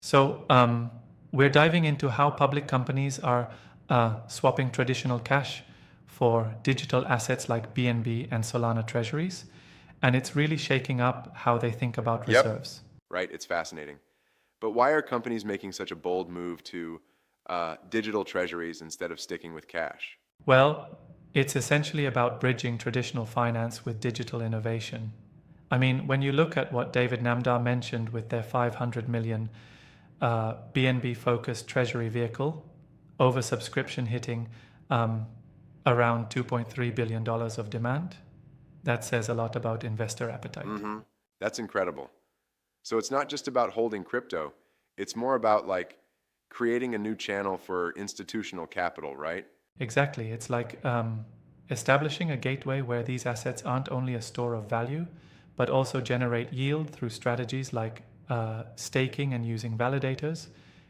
So we're diving into how public companies are swapping traditional cash for digital assets like BNB and Solana treasuries, and it's really shaking up how they think about Yep. reserves. Right, it's fascinating. But why are companies making such a bold move to digital treasuries instead of sticking with cash? Well, it's essentially about bridging traditional finance with digital innovation. I mean, when you look at what David Namdar mentioned with their 500 million BNB focused treasury vehicle, oversubscription hitting um, around $2.3 billion of demand, that says a lot about investor appetite. Mm-hmm. That's incredible. So it's not just about holding crypto, it's more about like creating a new channel for institutional capital, right? Exactly. It's like establishing a gateway where these assets aren't only a store of value, but also generate yield through strategies like staking and using validators,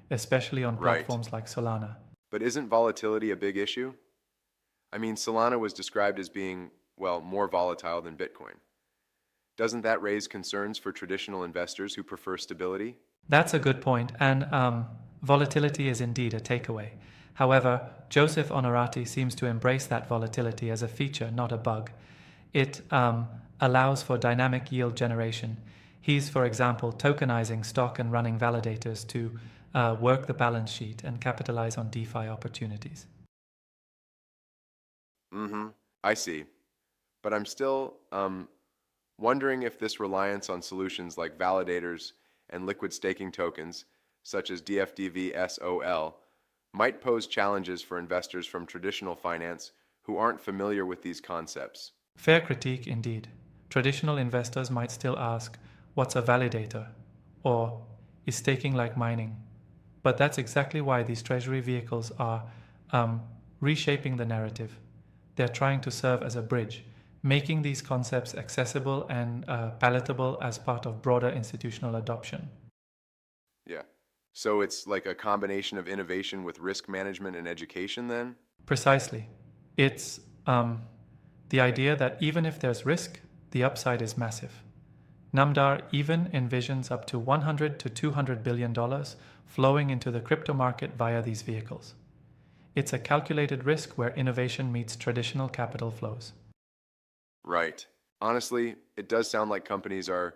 especially on Right. platforms like Solana. But isn't volatility a big issue? I mean, Solana was described as being, well, more volatile than Bitcoin. Doesn't that raise concerns for traditional investors who prefer stability? That's a good point, and volatility is indeed a takeaway. However, Joseph Onorati seems to embrace that volatility as a feature, not a bug. It allows for dynamic yield generation. He's, for example, tokenizing stock and running validators to work the balance sheet and capitalize on DeFi opportunities. Mm-hmm. I see. But I'm still wondering if this reliance on solutions like validators and liquid staking tokens, such as DFDV SOL, might pose challenges for investors from traditional finance who aren't familiar with these concepts. Fair critique indeed. Traditional investors might still ask, what's a validator? Or, is staking like mining? But that's exactly why these treasury vehicles are um, reshaping the narrative. They're trying to serve as a bridge, making these concepts accessible and palatable as part of broader institutional adoption. Yeah. So it's like a combination of innovation with risk management and education, then? Precisely. It's the idea that even if there's risk, the upside is massive. Namdar even envisions up to 100 to 200 billion dollars flowing into the crypto market via these vehicles. It's a calculated risk where innovation meets traditional capital flows. Right. Honestly, it does sound like companies are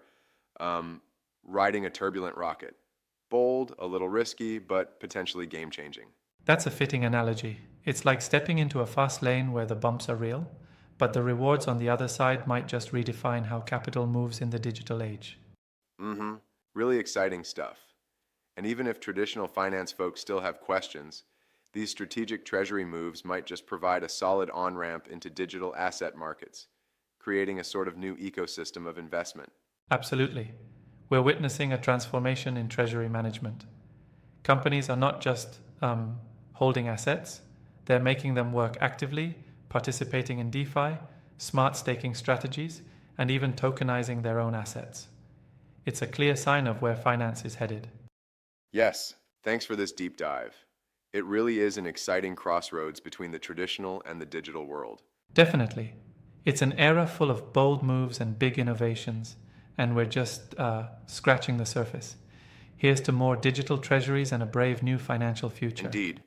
um, riding a turbulent rocket. Bold, a little risky, but potentially game changing. That's a fitting analogy. It's like stepping into a fast lane where the bumps are real, but the rewards on the other side might just redefine how capital moves in the digital age. Mm-hmm. Really exciting stuff. And even if traditional finance folks still have questions, these strategic treasury moves might just provide a solid on ramp into digital asset markets, creating a sort of new ecosystem of investment. Absolutely. We're witnessing a transformation in treasury management. Companies are not just holding assets, they're making them work actively, participating in DeFi, smart staking strategies, and even tokenizing their own assets. It's a clear sign of where finance is headed. Yes, thanks for this deep dive. It really is an exciting crossroads between the traditional and the digital world. Definitely. It's an era full of bold moves and big innovations, and we're just scratching the surface. Here's to more digital treasuries and a brave new financial future. Indeed.